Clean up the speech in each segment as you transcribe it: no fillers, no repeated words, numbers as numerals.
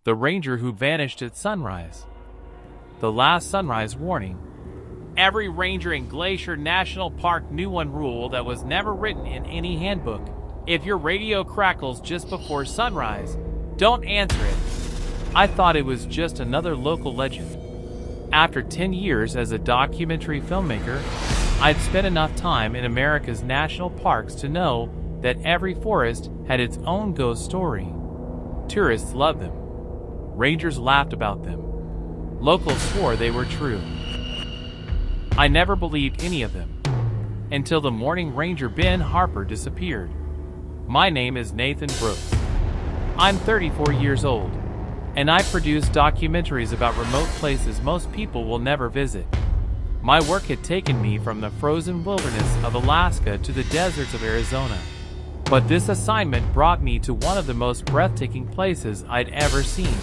The ranger who vanished at sunrise. The last sunrise warning. Every ranger in Glacier National Park knew one rule that was never written in any handbook. If your radio crackles just before sunrise, don't answer it. I thought it was just another local legend. After 10 years as a documentary filmmaker, I'd spent enough time in America's national parks to know that every forest had its own ghost story. Tourists loved them. Rangers laughed about them. Locals swore they were true. I never believed any of them, until the morning Ranger Ben Harper disappeared. My name is Nathan Brooks. I'm 34 years old, and I produce documentaries about remote places most people will never visit. My work had taken me from the frozen wilderness of Alaska to the deserts of Arizona. But this assignment brought me to one of the most breathtaking places I'd ever seen,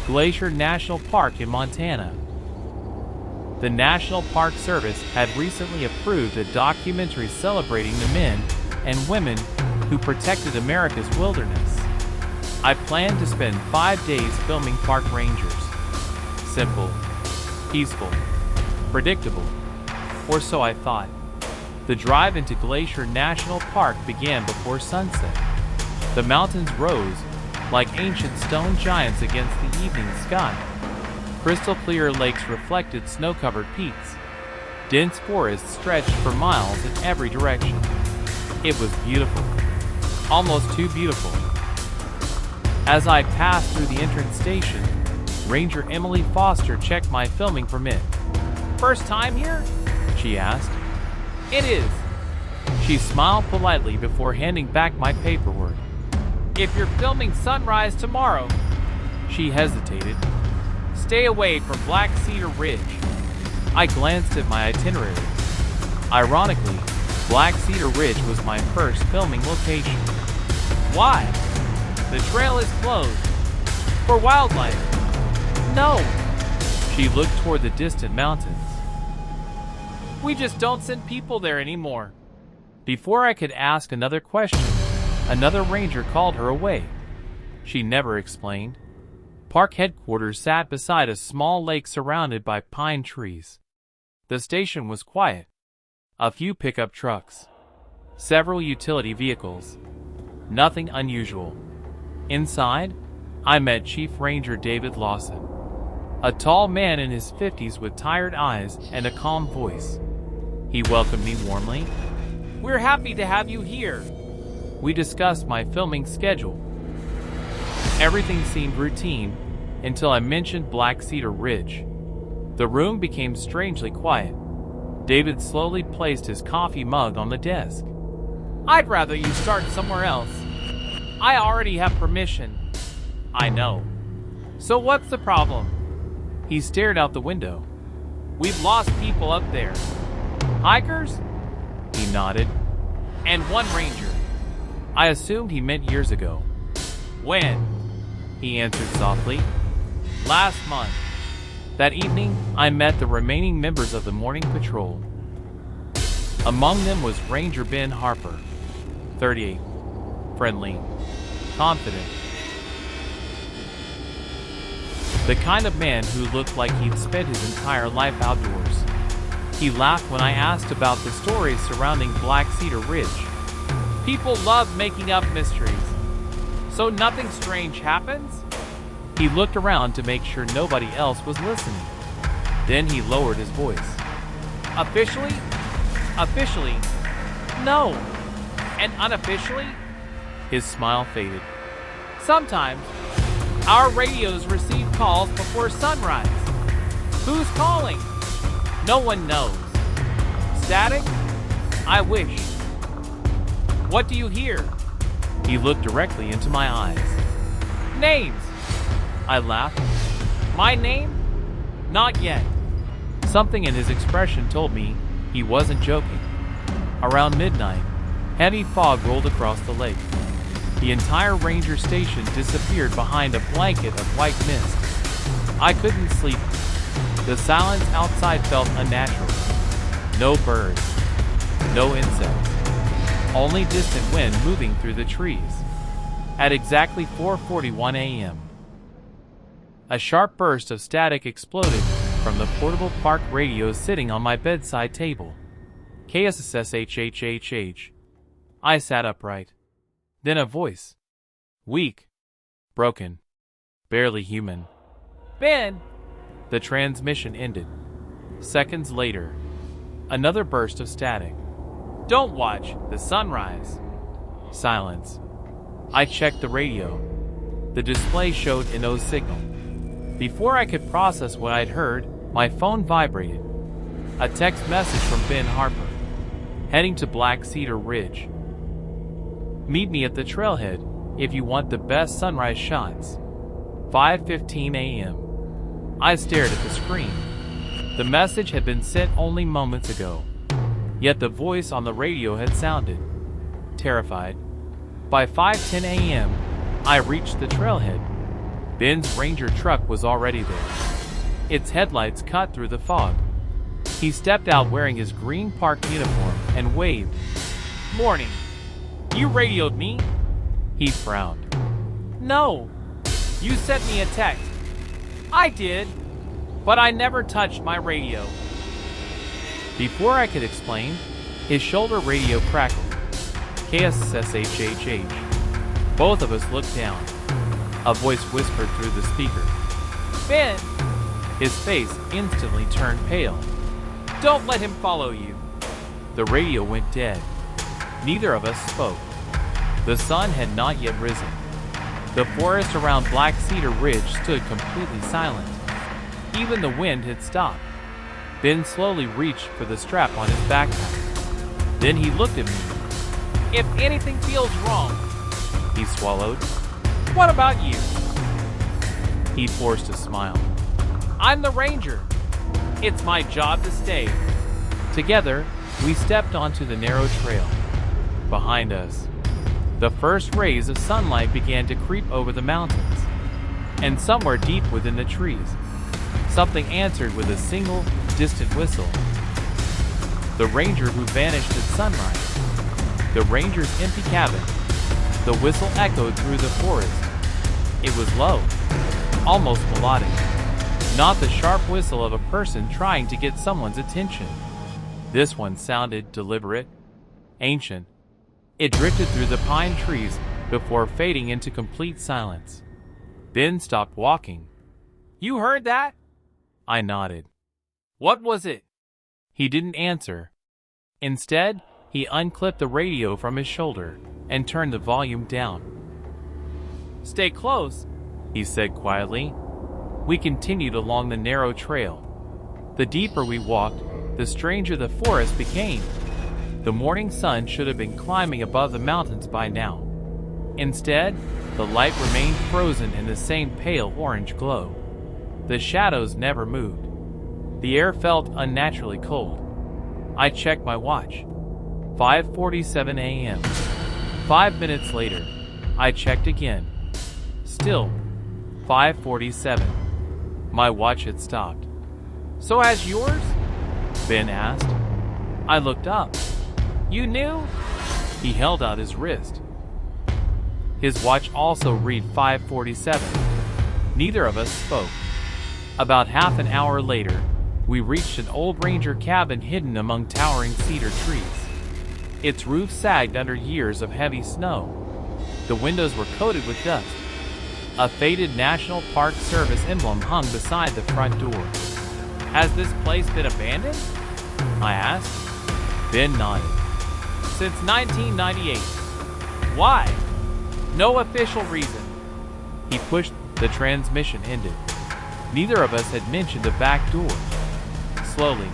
Glacier National Park in Montana. The National Park Service had recently approved a documentary celebrating the men and women who protected America's wilderness. I planned to spend 5 days filming park rangers. Simple, peaceful, predictable, or so I thought. The drive into Glacier National Park began before sunset. The mountains rose like ancient stone giants against the evening sky. Crystal clear lakes reflected snow-covered peaks. Dense forests stretched for miles in every direction. It was beautiful, almost too beautiful. As I passed through the entrance station, Ranger Emily Foster checked my filming permit. "First time here?" she asked. "It is." She smiled politely before handing back my paperwork. "If you're filming sunrise tomorrow," she hesitated, "stay away from Black Cedar Ridge." I glanced at my itinerary. Ironically, Black Cedar Ridge was my first filming location. "Why?" "The trail is closed. For wildlife." "No." She looked toward the distant mountains. "We just don't send people there anymore." Before I could ask another question, another ranger called her away. She never explained. Park headquarters sat beside a small lake surrounded by pine trees. The station was quiet. A few pickup trucks. Several utility vehicles. Nothing unusual. Inside, I met Chief Ranger David Lawson. A tall man in his 50s with tired eyes and a calm voice. He welcomed me warmly. "We're happy to have you here." We discussed my filming schedule. Everything seemed routine until I mentioned Black Cedar Ridge. The room became strangely quiet. David slowly placed his coffee mug on the desk. "I'd rather you start somewhere else. I already have permission." "I know. So what's the problem?" He stared out the window. "We've lost people up there." "Hikers?" He nodded. "And one ranger." I assumed he meant years ago. "When?" He answered softly. "Last month." That evening, I met the remaining members of the morning patrol. Among them was Ranger Ben Harper, 38, friendly, confident. The kind of man who looked like he'd spent his entire life outdoors. He laughed when I asked about the stories surrounding Black Cedar Ridge. "People love making up mysteries. So nothing strange happens?" He looked around to make sure nobody else was listening. Then he lowered his voice. "Officially? Officially? No. And unofficially?" His smile faded. "Sometimes our radios receive calls before sunrise." "Who's calling?" "No one knows." "Static? I wish." "What do you hear?" He looked directly into my eyes. "Names." I laughed. "My name? Not yet." Something in his expression told me he wasn't joking. Around midnight, heavy fog rolled across the lake. The entire ranger station disappeared behind a blanket of white mist. I couldn't sleep. The silence outside felt unnatural. No birds. No insects. Only distant wind moving through the trees. At exactly 4:41 a.m., A sharp burst of static exploded from the portable park radio sitting on my bedside table. KSSSHHHH. I sat upright. Then a voice. Weak. Broken. Barely human. Ben! The transmission ended. Seconds later, another burst of static. Don't watch the sunrise. Silence. I checked the radio. The display showed a no signal. Before I could process what I'd heard, my phone vibrated. A text message from Ben Harper. Heading to Black Cedar Ridge. Meet me at the trailhead if you want the best sunrise shots. 5:15 a.m. I stared at the screen. The message had been sent only moments ago. Yet the voice on the radio had sounded terrified. By 5:10 a.m., I reached the trailhead. Ben's Ranger truck was already there. Its headlights cut through the fog. He stepped out wearing his green park uniform and waved. Morning. You radioed me? He frowned. No. You sent me a text. I did. But I never touched my radio. Before I could explain, his shoulder radio crackled. KSSHHH. Both of us looked down. A voice whispered through the speaker. Ben! His face instantly turned pale. Don't let him follow you. The radio went dead. Neither of us spoke. The sun had not yet risen. The forest around Black Cedar Ridge stood completely silent. Even the wind had stopped. Ben slowly reached for the strap on his backpack. Then he looked at me. If anything feels wrong, he swallowed. What about you? He forced a smile. I'm the ranger. It's my job to stay. Together, we stepped onto the narrow trail. Behind us, the first rays of sunlight began to creep over the mountains. And somewhere deep within the trees, something answered with a single, distant whistle. The ranger who vanished at sunrise. The ranger's empty cabin. The whistle echoed through the forest. It was low, almost melodic. Not the sharp whistle of a person trying to get someone's attention. This one sounded deliberate, ancient. It drifted through the pine trees before fading into complete silence. Ben stopped walking. You heard that? I nodded. What was it? He didn't answer. Instead, he unclipped the radio from his shoulder and turned the volume down. Stay close, he said quietly. We continued along the narrow trail. The deeper we walked, the stranger the forest became. The morning sun should have been climbing above the mountains by now. Instead, the light remained frozen in the same pale orange glow. The shadows never moved. The air felt unnaturally cold. I checked my watch. 5:47 a.m. 5 minutes later, I checked again. Still, 5:47. My watch had stopped. So has yours? Ben asked. I looked up. You knew? He held out his wrist. His watch also read 5:47. Neither of us spoke. About half an hour later, we reached an old ranger cabin hidden among towering cedar trees. Its roof sagged under years of heavy snow. The windows were coated with dust. A faded National Park Service emblem hung beside the front door. Has this place been abandoned? I asked. Ben nodded. Since 1998. Why? No official reason. He pushed. The transmission ended. Neither of us had mentioned a back door. Slowly,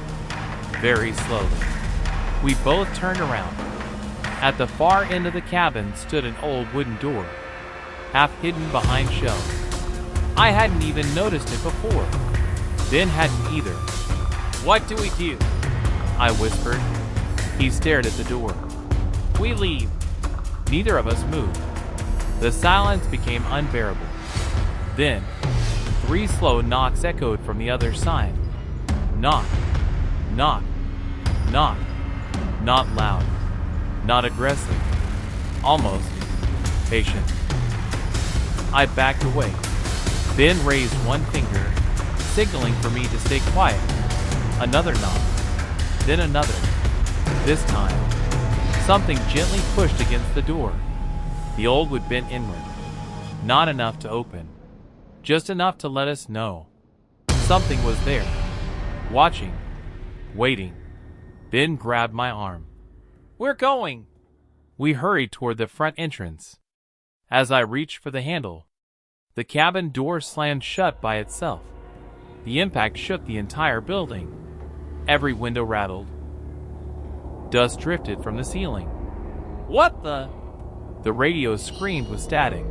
very slowly, we both turned around. At the far end of the cabin stood an old wooden door, half hidden behind shelves. I hadn't even noticed it before. Ben hadn't either. What do we do? I whispered. He stared at the door. We leave. Neither of us moved. The silence became unbearable. Then, 3 slow knocks echoed from the other side. Knock, knock, knock. Not loud, not aggressive, almost patient. I backed away. Ben raised one finger, signaling for me to stay quiet. Another knock, then another. This time, something gently pushed against the door. The old wood bent inward. Not enough to open, just enough to let us know something was there, watching, waiting. Ben grabbed my arm. "We're going!" We hurried toward the front entrance. As I reached for the handle, the cabin door slammed shut by itself. The impact shook the entire building. Every window rattled. Dust drifted from the ceiling. "What the?" The radio screamed with static,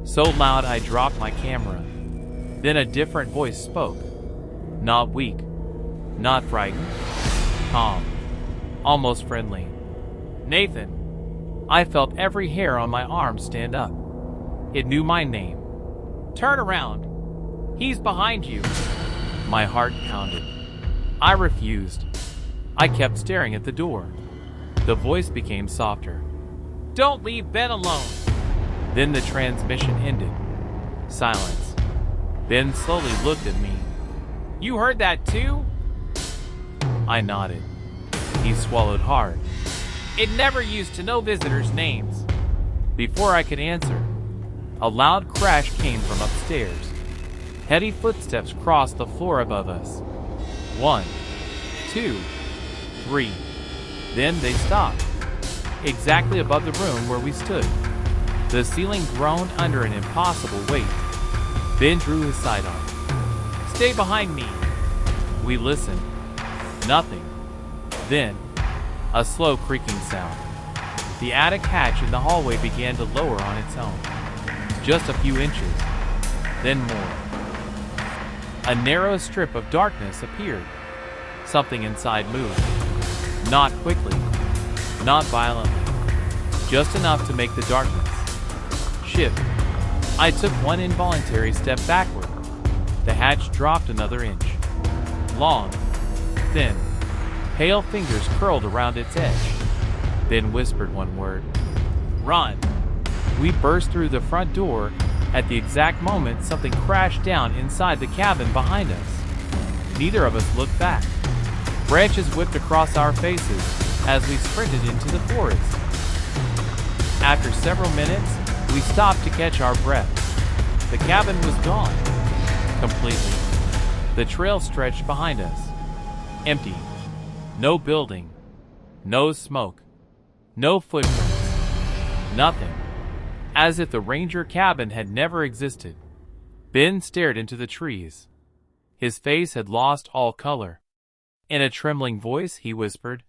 so loud I dropped my camera. Then a different voice spoke. Not weak, not frightened, calm, almost friendly. "Nathan." I felt every hair on my arm stand up. It knew my name. "Turn around. He's behind you." My heart pounded. I refused. I kept staring at the door. The voice became softer. "Don't leave Ben alone." Then the transmission ended. Silence. Ben slowly looked at me. "You heard that too?" I nodded. He swallowed hard. "It never used to know visitors' names." Before I could answer, a loud crash came from upstairs. Heavy footsteps crossed the floor above us. 1, 2, 3. Then they stopped, exactly above the room where we stood. The ceiling groaned under an impossible weight. Ben drew his sidearm. "Stay behind me." We listened. Nothing. Then, a slow creaking sound. The attic hatch in the hallway began to lower on its own. Just a few inches, then more. A narrow strip of darkness appeared. Something inside moved. Not quickly, not violently, just enough to make the darkness shift. I took one involuntary step backward. The hatch dropped another inch. Long, thin, pale fingers curled around its edge. Then whispered one word. "Run!" We burst through the front door. At the exact moment, something crashed down inside the cabin behind us. Neither of us looked back. Branches whipped across our faces as we sprinted into the forest. After several minutes, we stopped to catch our breath. The cabin was gone. Completely. The trail stretched behind us. Empty. No building. No smoke. No footprints. Nothing. As if the Ranger cabin had never existed. Ben stared into the trees. His face had lost all color. In a trembling voice, he whispered,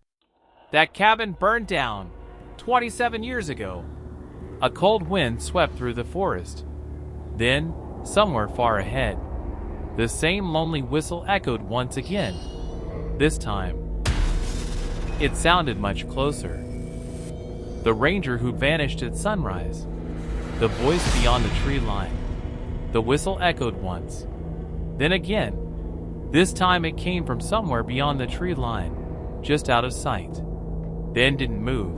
"That cabin burned down 27 years ago." A cold wind swept through the forest. Then, somewhere far ahead, the same lonely whistle echoed once again. This time, it sounded much closer. The ranger who vanished at sunrise. The voice beyond the tree line. The whistle echoed once. Then again. This time it came from somewhere beyond the tree line, just out of sight. Ben didn't move.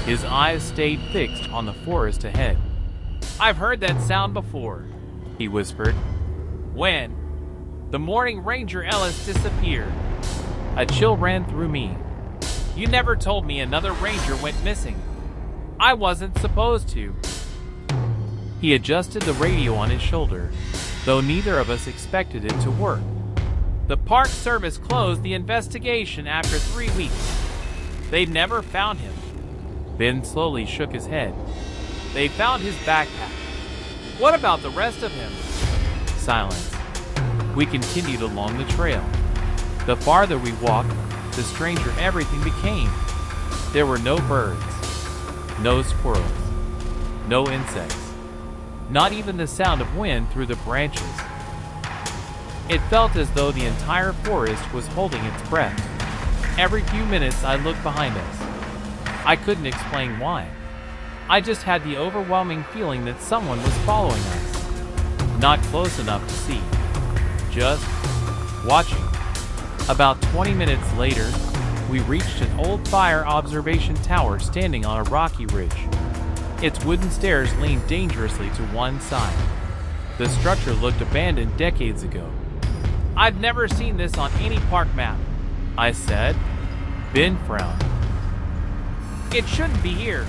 His eyes stayed fixed on the forest ahead. "I've heard that sound before," he whispered. "When? The morning Ranger Ellis disappeared." A chill ran through me. "You never told me another ranger went missing." "I wasn't supposed to." He adjusted the radio on his shoulder, though neither of us expected it to work. "The Park Service closed the investigation after 3 weeks. They never found him." Ben slowly shook his head. "They found his backpack." "What about the rest of him?" Silence. We continued along the trail. The farther we walked, the stranger everything became. There were no birds, no squirrels, no insects, not even the sound of wind through the branches. It felt as though the entire forest was holding its breath. Every few minutes I looked behind us. I couldn't explain why. I just had the overwhelming feeling that someone was following us. Not close enough to see. Just watching. About 20 minutes later, we reached an old fire observation tower standing on a rocky ridge. Its wooden stairs leaned dangerously to one side. The structure looked abandoned decades ago. "I've never seen this on any park map," I said. Ben frowned. "It shouldn't be here."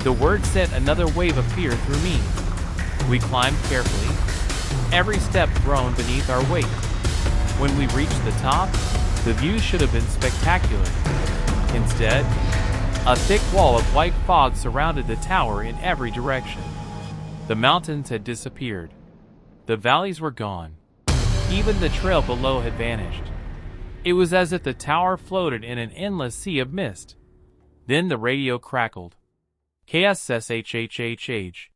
The word sent another wave of fear through me. We climbed carefully, every step groaned beneath our weight. When we reached the top, the view should have been spectacular. Instead, a thick wall of white fog surrounded the tower in every direction. The mountains had disappeared. The valleys were gone. Even the trail below had vanished. It was as if the tower floated in an endless sea of mist. Then the radio crackled. KSSHHHH.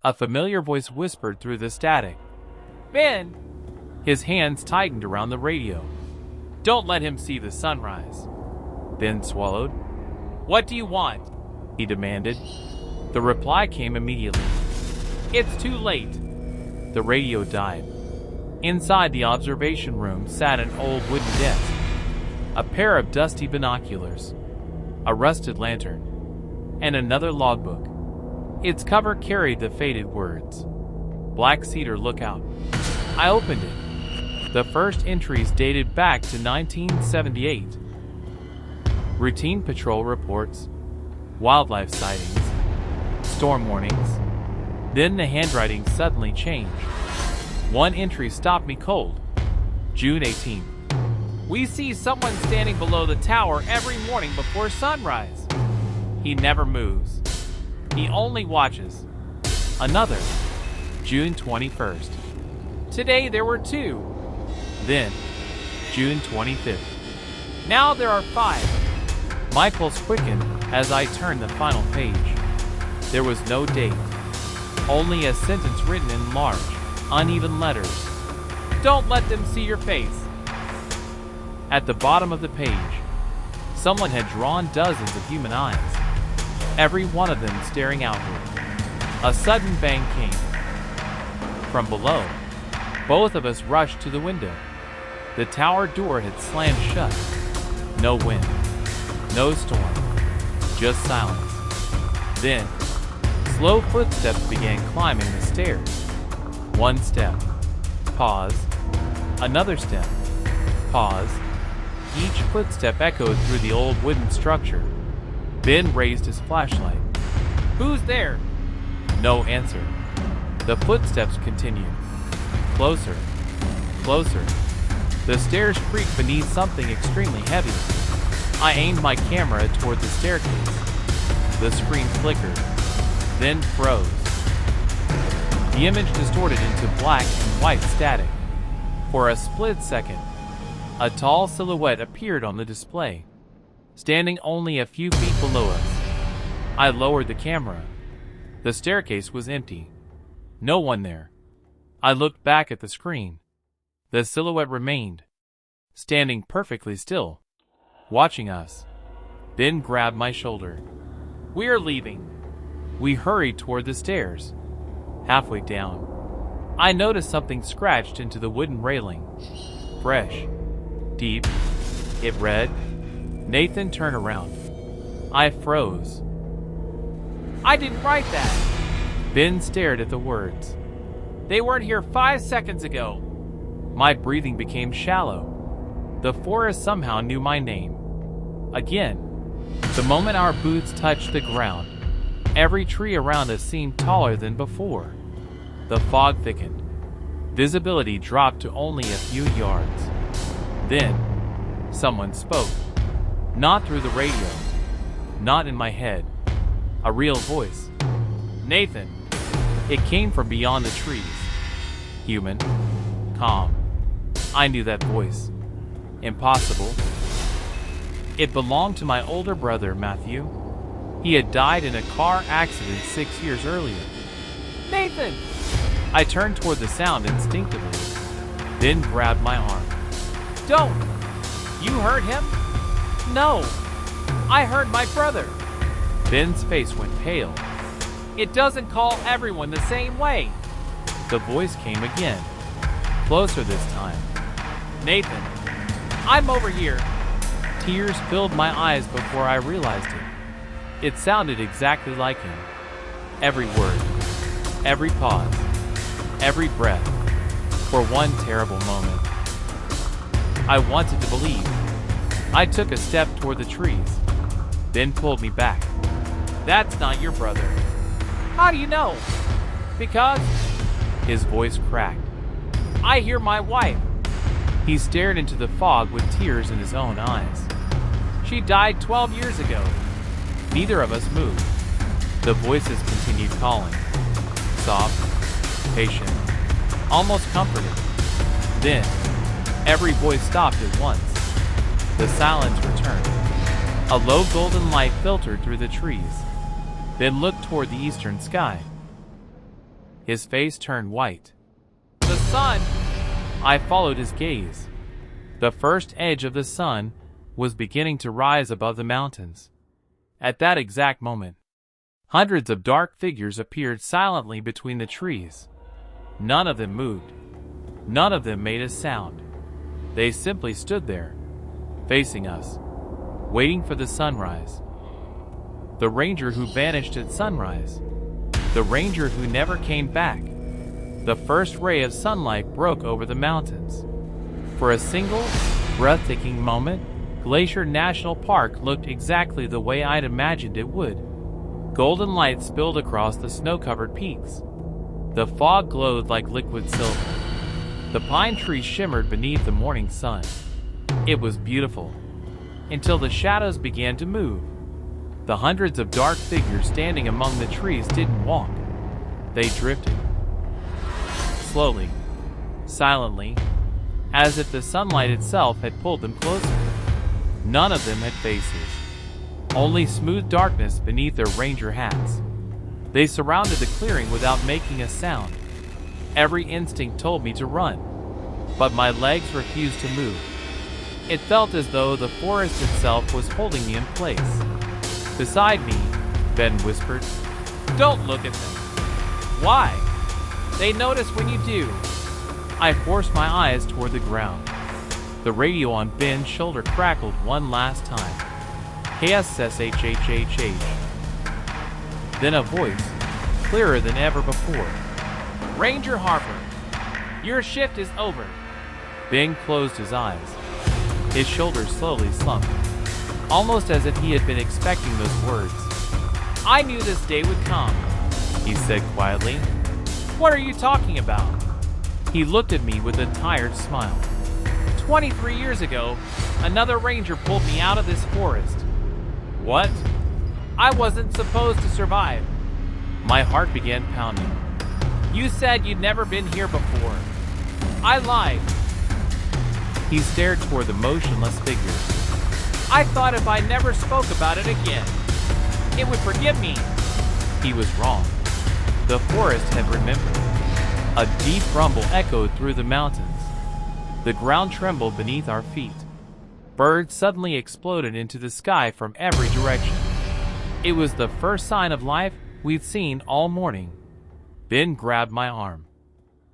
A familiar voice whispered through the static. "Ben!" His hands tightened around the radio. "Don't let him see the sunrise." Ben swallowed. "What do you want?" he demanded. The reply came immediately. "It's too late." The radio died. Inside the observation room sat an old wooden desk, a pair of dusty binoculars, a rusted lantern, and another logbook. Its cover carried the faded words, "Black Cedar Lookout." I opened it. The first entries dated back to 1978. Routine patrol reports, wildlife sightings, storm warnings. Then the handwriting suddenly changed. One entry stopped me cold. June 18th. "We see someone standing below the tower every morning before sunrise. He never moves. He only watches." Another. June 21st. "Today there were 2. Then, June 25th. "Now there are 5. My pulse quickened as I turned the final page. There was no date. Only a sentence written in large, uneven letters. "Don't let them see your face." At the bottom of the page, someone had drawn dozens of human eyes, every one of them staring outward. A sudden bang came. From below, both of us rushed to the window. The tower door had slammed shut. No wind, no storm, just silence. Then, slow footsteps began climbing the stairs. One step, pause, another step, pause. Each footstep echoed through the old wooden structure. Ben raised his flashlight. "Who's there?" No answer. The footsteps continued. Closer, closer. The stairs creaked beneath something extremely heavy. I aimed my camera toward the staircase. The screen flickered, then froze. The image distorted into black and white static. For a split second, a tall silhouette appeared on the display, standing only a few feet below us. I lowered the camera. The staircase was empty. No one there. I looked back at the screen. The silhouette remained, standing perfectly still, watching us. Ben grabbed my shoulder. "We're leaving." We hurried toward the stairs. Halfway down, I noticed something scratched into the wooden railing. Fresh, deep. It read, "Nathan, turn around." I froze. "I didn't write that." Ben stared at the words. "They weren't here 5 seconds ago." My breathing became shallow. The forest somehow knew my name. Again, the moment our boots touched the ground, every tree around us seemed taller than before. The fog thickened. Visibility dropped to only a few yards. Then, someone spoke. Not through the radio. Not in my head. A real voice. "Nathan." It came from beyond the trees. Human. Calm. I knew that voice. Impossible. It belonged to my older brother, Matthew. He had died in a car accident 6 years earlier. "Nathan!" I turned toward the sound instinctively, then grabbed my arm. "Don't! You heard him?" "No. I heard my brother." Ben's face went pale. "It doesn't call everyone the same way." The voice came again, closer this time. "Nathan, I'm over here." Tears filled my eyes before I realized it. It sounded exactly like him. Every word, every pause, every breath, for one terrible moment. I wanted to believe. I took a step toward the trees, then pulled me back. "That's not your brother." "How do you know?" "Because," his voice cracked, "I hear my wife." He stared into the fog with tears in his own eyes. "She died 12 years ago." Neither of us moved. The voices continued calling. Soft, patient, almost comforting. Then, every voice stopped at once. The silence returned. A low golden light filtered through the trees, then looked toward the eastern sky. His face turned white. "The sun!" I followed his gaze. The first edge of the sun was beginning to rise above the mountains. At that exact moment, hundreds of dark figures appeared silently between the trees. None of them moved. None of them made a sound. They simply stood there, facing us, waiting for the sunrise. The ranger who vanished at sunrise. The ranger who never came back. The first ray of sunlight broke over the mountains. For a single, breathtaking moment, Glacier National Park looked exactly the way I'd imagined it would. Golden light spilled across the snow-covered peaks. The fog glowed like liquid silver. The pine trees shimmered beneath the morning sun. It was beautiful, until the shadows began to move. The hundreds of dark figures standing among the trees didn't walk. They drifted. Slowly, silently, as if the sunlight itself had pulled them closer. None of them had faces, only smooth darkness beneath their ranger hats. They surrounded the clearing without making a sound. Every instinct told me to run, but my legs refused to move. It felt as though the forest itself was holding me in place. "Beside me," Ben whispered. "Don't look at them." "Why?" "They notice when you do." I forced my eyes toward the ground. The radio on Ben's shoulder crackled one last time. KSSHHHH. Then a voice, clearer than ever before. "Ranger Harper, your shift is over." Ben closed his eyes. His shoulders slowly slumped, almost as if he had been expecting those words. "I knew this day would come," he said quietly. "What are you talking about?" He looked at me with a tired smile. 23 years ago, another ranger pulled me out of this forest." "What?" "I wasn't supposed to survive." My heart began pounding. "You said you'd never been here before." "I lied." He stared toward the motionless figure. "I thought if I never spoke about it again, it would forgive me." He was wrong. The forest had remembered. A deep rumble echoed through the mountains. The ground trembled beneath our feet. Birds suddenly exploded into the sky from every direction. It was the first sign of life we'd seen all morning. Ben grabbed my arm.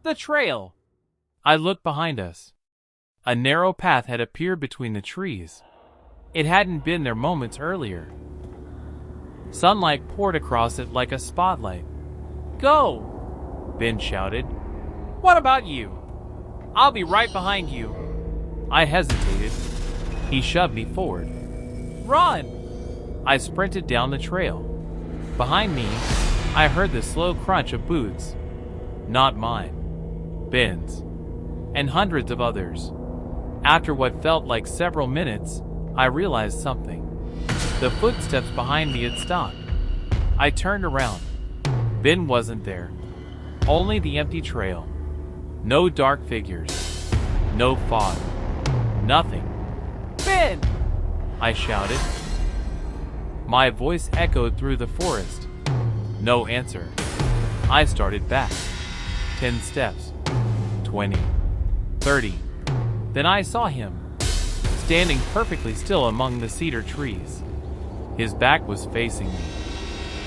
"The trail!" I looked behind us. A narrow path had appeared between the trees. It hadn't been there moments earlier. Sunlight poured across it like a spotlight. "Go!" Ben shouted. "What about you?" "I'll be right behind you." I hesitated. He shoved me forward. "Run!" I sprinted down the trail. Behind me, I heard the slow crunch of boots. Not mine. Ben's. And hundreds of others. After what felt like several minutes, I realized something. The footsteps behind me had stopped. I turned around. Ben wasn't there. Only the empty trail. No dark figures. No fog. Nothing. "Ben!" I shouted. My voice echoed through the forest. No answer. I started back. 10 steps. 20. 30. Then I saw him, standing perfectly still among the cedar trees. His back was facing me.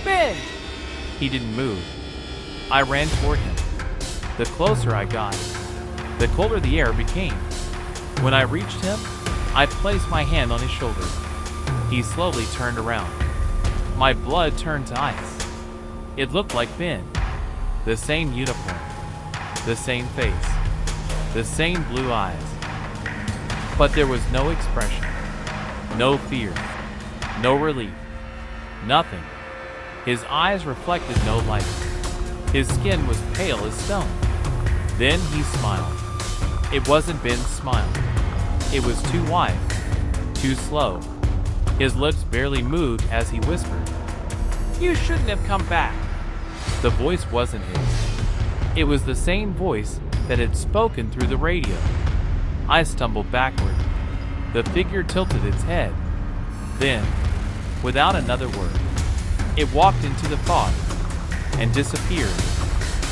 "Ben!" He didn't move. I ran toward him. The closer I got, the colder the air became. When I reached him, I placed my hand on his shoulder. He slowly turned around. My blood turned to ice. It looked like Ben. The same uniform. The same face. The same blue eyes. But there was no expression. No fear. No relief. Nothing. His eyes reflected no light. His skin was pale as stone. Then he smiled. It wasn't Ben's smile. It was too wide. Too slow. His lips barely moved as he whispered, "You shouldn't have come back." The voice wasn't his. It was the same voice that had spoken through the radio. I stumbled backward. The figure tilted its head. Then, without another word, it walked into the fog and disappeared.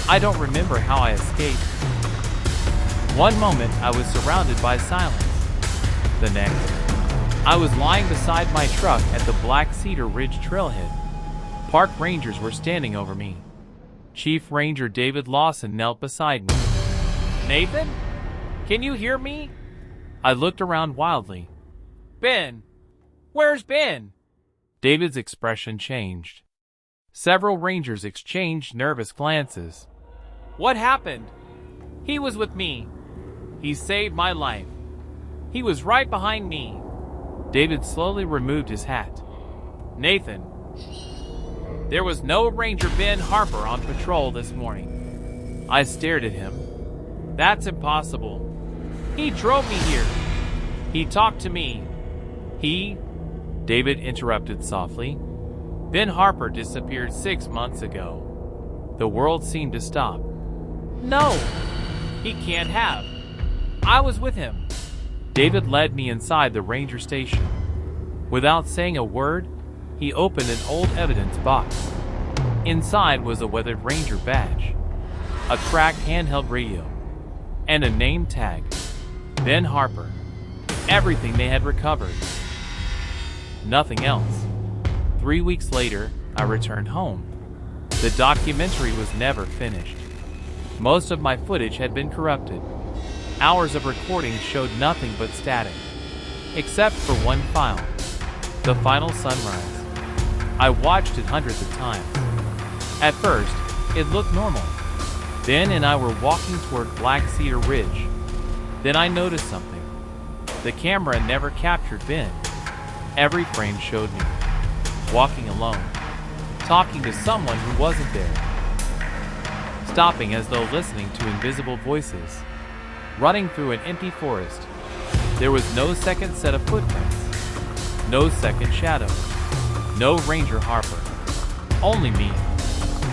I don't remember how I escaped. One moment I was surrounded by silence. The next, I was lying beside my truck at the Black Cedar Ridge trailhead. Park rangers were standing over me. Chief Ranger David Lawson knelt beside me. "Nathan? Can you hear me?" I looked around wildly. "Ben! Where's Ben?" David's expression changed. Several rangers exchanged nervous glances. "What happened?" "He was with me. He saved my life. He was right behind me." David slowly removed his hat. "Nathan, there was no Ranger Ben Harper on patrol this morning." I stared at him. "That's impossible. He drove me here. He talked to me. He..." David interrupted softly. "Ben Harper disappeared 6 months ago." The world seemed to stop. "No, he can't have. I was with him." David led me inside the ranger station. Without saying a word, he opened an old evidence box. Inside was a weathered ranger badge, a cracked handheld radio, and a name tag. Ben Harper. Everything they had recovered. Nothing else. 3 weeks later, I returned home. The documentary was never finished. Most of my footage had been corrupted. Hours of recording showed nothing but static, except for one file, the final sunrise. I watched it hundreds of times. At first, it looked normal. Ben and I were walking toward Black Cedar Ridge. Then I noticed something. The camera never captured Ben. Every frame showed me, walking alone, talking to someone who wasn't there, stopping as though listening to invisible voices, running through an empty forest. There was no second set of footprints, no second shadow, no Ranger Harper, only me.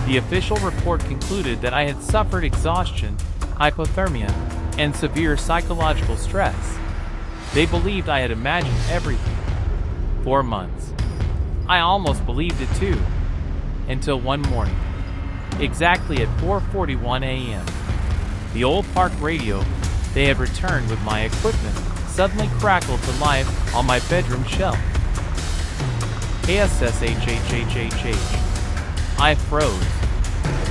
The official report concluded that I had suffered exhaustion, hypothermia, and severe psychological stress. They believed I had imagined everything. 4 months. I almost believed it too, until one morning, exactly at 4:41 a.m., the old park radio they had returned with my equipment suddenly crackled to life on my bedroom shelf. KSSHHHHH. I froze.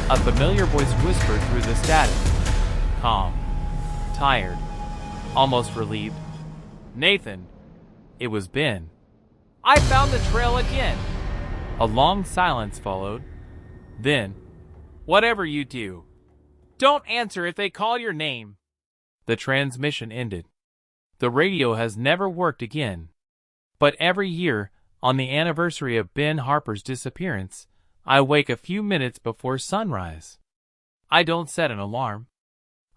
A familiar voice whispered through the static. Calm. Tired. Almost relieved. "Nathan." It was Ben. "I found the trail again." A long silence followed. Then, "Whatever you do, don't answer if they call your name." The transmission ended. The radio has never worked again. But every year, on the anniversary of Ben Harper's disappearance, I wake a few minutes before sunrise. I don't set an alarm.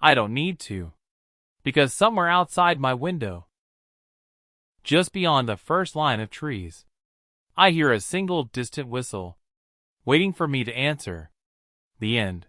I don't need to. Because somewhere outside my window, just beyond the first line of trees, I hear a single distant whistle, waiting for me to answer. The end.